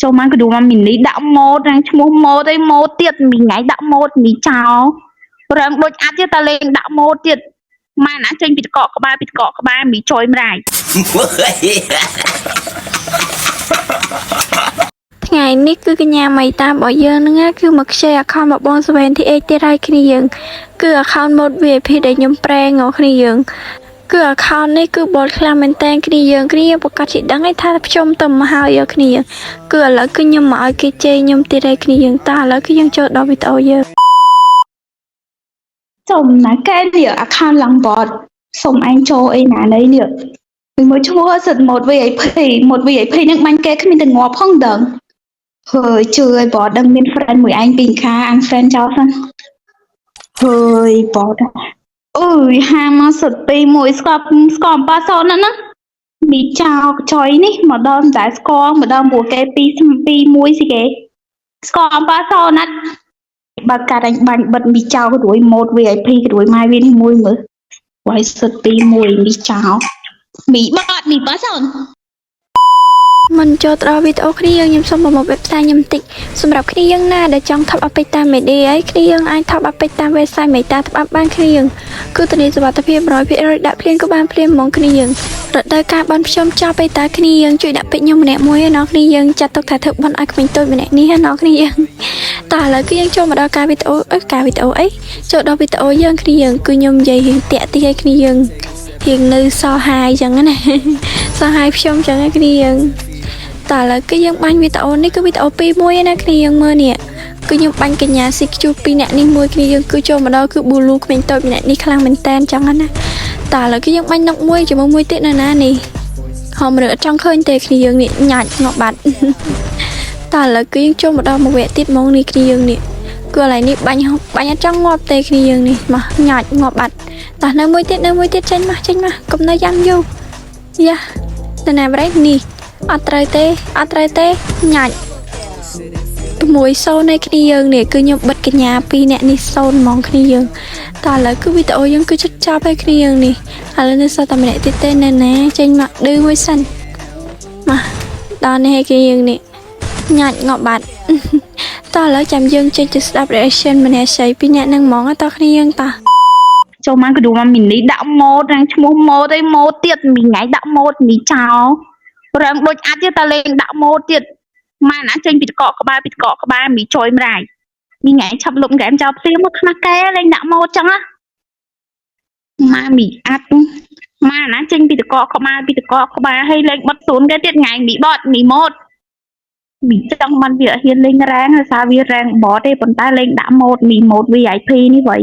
ចូលមកក៏ឌូមកមីនីដាក់ម៉ូតរាំងឈ្មោះម៉ូតអីម៉ូតទៀតមីថ្ងៃដាក់ម៉ូតមីចោលរាំងដូចអាចទៀតតែលេងដាក់ម៉ូតទៀតម៉ែណាចេញពីតកកក្បាលមីចុយម្រាយថ្ងៃនេះគឺកញ្ញាមីតារបស់យើងហ្នឹងគឺមកខ្ចី account របស់បង 78 ទៀតហើយគ្នាយើងគឺ account mode VIP ដែលខ្ញុំប្រេងរបស់គ្នាយើងគឺ account នេះគឺបលខ្លាំងមែនតើគ្នាយើងប្រកាសជាដឹងថាខ្ញុំទៅមកហើយយកគ្នាគឺឥឡូវគឺខ្ញុំមកឲ្យគេជេរខ្ញុំទៀតហើយគ្នាយើងតើឥឡូវគឺយើងចូលដល់វីដេអូយើងសុំណាកែនេះ account ឡើងបតសុំអញចូលអីណានេះនេះមួយឈ្មោះសិត mode VIP ហ្នឹងបាញ់គេគ្មានតែងាប់ផងដឹងហើយជឿឲ្យបតដឹងមាន friend មួយឯងពីខា unfriend ចោលហ្នឹងហើយបតអើយហាមកសុទ្ធពីមួយស្គប់អំប៉ាសូនណាមីចោកចុយនេះមកដល់តែស្គងម្ដងពួកគេ2 1ស៊ីគេស្គងអំប៉ាសូនណាត់បើកាត់អញបាញ់បិទមីចោករួយម៉ូត VIP រួយម៉ាយវានេះមួយមើលវាយសុទ្ធពីមួយមីចោមីបត់មីប៉ាសូនមិនចូលដល់វីដេអូគ្នាយើងខ្ញុំសូមមក website ខ្ញុំតិចសម្រាប់គ្នាយើងណាដែលចង់ថប់អបិតាមេឌីអីគ្នាយើងអាចថប់អបិតា website មេតាថប់អបបានគ្នាយើងគឺធានាសុវត្ថិភាព 100% ដាក់ភ្លាមក៏បានភ្លាមហ្មងគ្នាយើងរដូវកាលបានខ្ញុំចប់បិតាគ្នាយើងជួយដាក់ពេជ្រខ្ញុំម្នាក់មួយឯណោះគ្នាយើងចាត់ទុកថាធ្វើបន់ឲ្យក្មេងតូចម្នាក់នេះឯណោះគ្នាយើងតើឥឡូវគឺយើងចូលមកដល់ការវីដេអូអីចូលដល់វីដេអូយើងគ្នាយើងគឺខ្ញុំនិយាយរឿងតាក់ទីឲ្យគ្នាយើងរៀងនៅសហាយចឹងណាសហាយខ្ញុំចឹងឯគ្នាយើងតើឥឡូវគឺយើងបាញ់វីដេអូនេះគឺវីដេអូ2មួយណាគ្នាយើងមើលនេះគឺខ្ញុំបាញ់កញ្ញា CQ 2នាក់នេះមួយគ្នាយើងគឺចូលមកដល់គឺ Blue ក្មេងតូចម្នាក់នេះខ្លាំងមែនតែនចឹងណាតើឥឡូវគឺយើងបាញ់នុកមួយជាមួយមួយទៀតណានេះហមរើអត់ចង់ឃើញទេគ្នាយើងនេះញ៉ាច់ងាប់បាត់តើឥឡូវគឺយើងចូលមកដល់មួយវគ្គទៀតហ្មងនេះគ្នាយើងនេះគឺឥឡូវនេះបាញ់អត់ចង់ងាប់ទេគ្នាយើងនេះមកញ៉ាច់ងាប់បាត់តើនៅមួយទៀតចេញមកកុំនៅយ៉ាងយូរយ៉ាទៅណាប្រេងនេះអត់ត្រូវទេញ៉ាច់6-0នៃគ្នាយើងនេះគឺខ្ញុំបិទកញ្ញា2នាក់នេះ0ហ្មងគ្នាយើងតើឥឡូវគឺវីដេអូយើងគឺជិតចប់ហើយគ្នាយើងនេះឥឡូវនៅសល់តែម្នាក់ទៀតទេណាចេញមកឌឺមួយសិនមកដល់នេះឲ្យគ្នាយើងនេះញ៉ាច់ងាប់បាត់តើឥឡូវចាំយើងចេញទៅស្ដាប់ reaction ម្នាក់ស្អី2នាក់ហ្នឹងហ្មងតើគ្នាយើងតើចូលមកក៏ឌូមកមីនីដាក់ម៉ូតរាំងឈ្មោះម៉ូតអីម៉ូតទៀតមីថ្ងៃដាក់ម៉ូតមីចោលរាំងដូចអាចទៀតតែលេងដាក់ម៉ូតទៀតម៉ែណាចេញពីតកកក្បាលមីចុយម្រាយមីថ្ងៃឆាប់លុបហ្គេមចោលផ្ទះមកខ្នះកែលេងដាក់ម៉ូតចឹងណាម៉ែមីអាត់ម៉ែណាចេញពីតកកក្បាលហើយលេងបត់សួនគេទៀតថ្ងៃមីបត់មីម៉ូតមីចង់បានវាហ៊ានលេងរ៉ាងហើយសារវារ៉ាងបតទេប៉ុន្តែលេងដាក់ម៉ូតមីម៉ូត VIP នេះវិញ